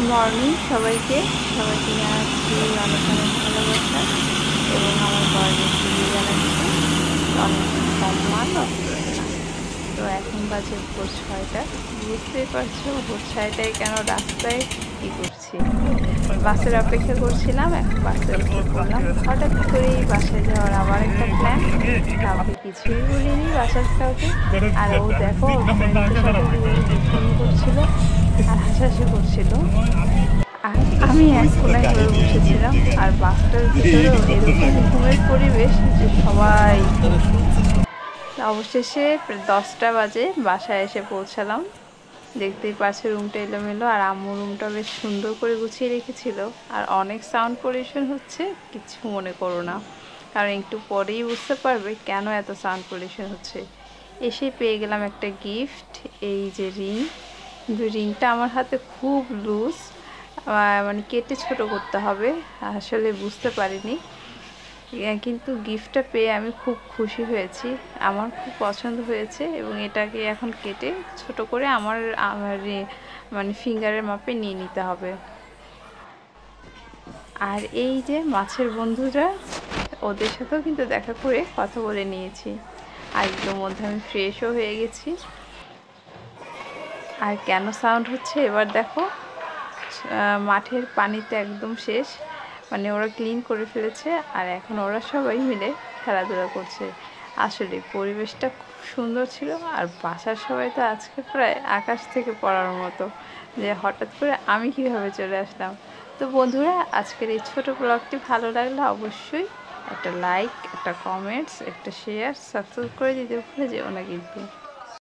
Morning সবাইকে জানাচ্ছি অনেক অনেক ভালোবাসা এবং আমার বড়দেরকে জানাচ্ছি অনেক সম্মান ও শ্রদ্ধা। তো এখন বাজে ভোর 6টা, বুঝতেই পারছো ভোর 6টায় কেন রাস্তায় কী করছি। বাসের অপেক্ষা করছিলাম, এখন বাসে উঠে পড়লাম। হঠাৎ করেই বাসায় যাওয়ার আবার একটা প্ল্যান। কাউকে কিছুই বলিনি, বাসার কাউকে। আর ও দেখো ওর ফ্রেন্ডদের সাথে দুষ্টুমি করছিল আর হাসাহাসি করছিল, আর আমি এক কোনায় হয়ে বসেছিলাম। আর বাসটার ভিতরেও এরকম ঘুমের পরিবেশ যে সবাই। অবশেষে 10টা বাজে বাসায় এসে পৌঁছালাম। দেখতেই পাচ্ছে রুমটা এলোমেলো, আর আম্মু রুমটা বেশ সুন্দর করে গুছিয়ে রেখেছিল। আর অনেক সাউন্ড পলিউশন হচ্ছে, কিছু মনে করো না, কারণ একটু পরেই বুঝতে পারবে কেন এত সাউন্ড পলিউশন হচ্ছে। এসে পেয়ে গেলাম একটা গিফট, এই যে রিং। কিন্তু রিংটা আমার হাতে খুব লুজ, মানে কেটে ছোট করতে হবে, আসলে বুঝতে পারিনি। কিন্তু গিফটটা পেয়ে আমি খুব খুশি হয়েছি, আমার খুব পছন্দ হয়েছে। এবং এটাকে এখন কেটে ছোট করে আমার মানে ফিঙ্গারের মাপে নিয়ে নিতে হবে। আর এই যে মাছের বন্ধুরা, ওদের সাথেও কিন্তু দেখা করে কথা বলে নিয়েছি। আর এর মধ্যে আমি ফ্রেশও হয়ে গেছি। আর কেন সাউন্ড হচ্ছে এবার দেখো, মাঠের পানিতে একদম শেষ, মানে ওরা ক্লিন করে ফেলেছে, আর এখন ওরা সবাই মিলে খেলাধুলা করছে। আসলে পরিবেশটা খুব সুন্দর ছিল। আর বাসার সবাই তো আজকে প্রায় আকাশ থেকে পড়ার মতো, যে হঠাৎ করে আমি কিভাবে চলে আসলাম। তো বন্ধুরা, আজকের এই ছোট ব্লগটি ভালো লাগলে অবশ্যই একটা লাইক, একটা কমেন্টস, একটা শেয়ার, সাবস্ক্রাইব করে দিতে ভুলে যেও না কিন্তু।